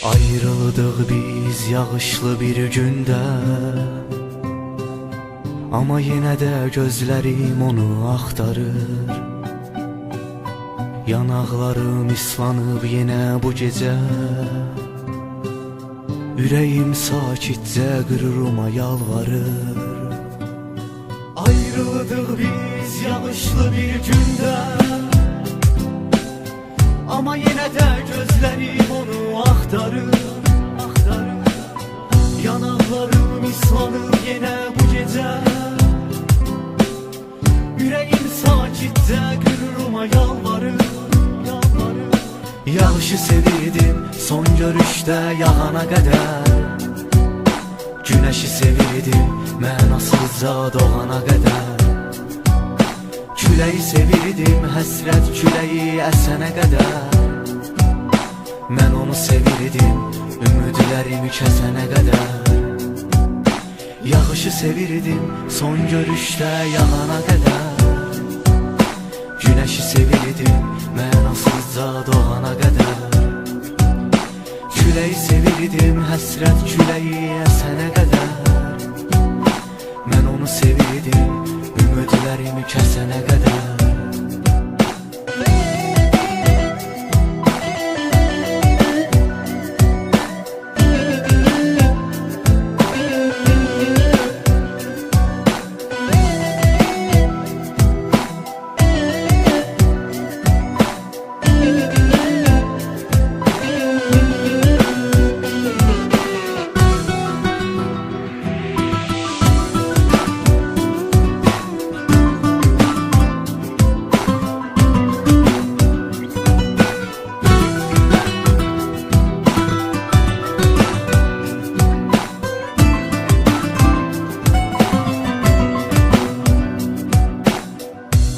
Ayrıldık biz yağışlı bir gündə, ama yenə də gözlərim onu axtarır. Yanaqlarım islanıb yenə bu gecə, ürəyim sakitcə qüruruma yalvarır. Ayrıldık biz yağışlı bir gündə, ama yenə də gözlərim onu axtarır. Yanaqlarım islanıb yenə bu gecə, ürəyim sakitcə qüruruma yalvarır. Yağışı sevirdim son görüşdə yağana qədər, günəşi sevirdim mənasızca doğana qədər, küləyi sevirdim həsrət küləyi əsənə qədər. Mən onu sevirdim ümidlərimi kəsənə qədər. Yağışı sevirdim son görüşdə yağana qədər, günəşi sevirdim mənasızca doğana qədər, küləyi sevirdim həsrət küləyi əsənə qədər. Mən onu sevirdim ümidlərimi kəsənə qədər.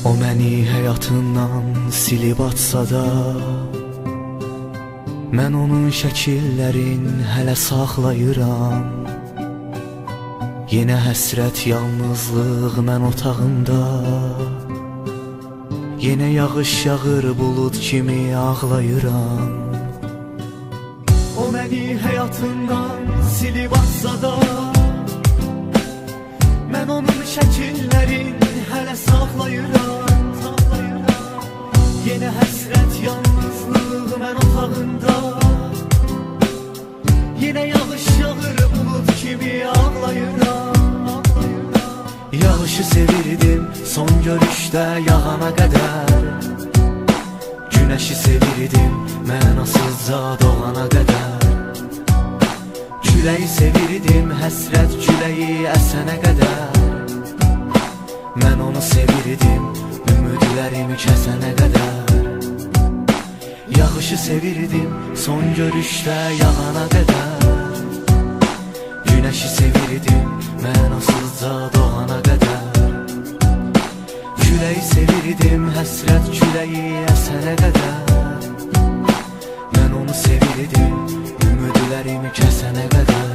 O məni həyatından silib atsa da, mən onun şəkillərin hələ saxlayıram. Yenə həsrət yalnızlıq mən otağımda, yenə yağış yağır bulud kimi ağlayıram. O məni həyatından silib atsa da, mən onun şəkillərin hələ saxlayıram. Yenə həsrət yalnızlıq mən otağında, yenə yağış yağır bulud kimi ağlayıram. Yağışı sevirdim son görüşdə yağana qədər, günəşi sevirdim mənasızca doğana qədər, küləyi sevirdim həsrət küləyi əsənə qədər. Mən onu sevirdim ümidlərimi kəsənə qədər. Yağışı sevirdim son görüşdə yağana qədər, günəşi sevirdim mənasızca doğana qədər, küləyi sevirdim həsrət küləyi əsənə qədər. Mən onu sevirdim ümidlərimi kəsənə qədər.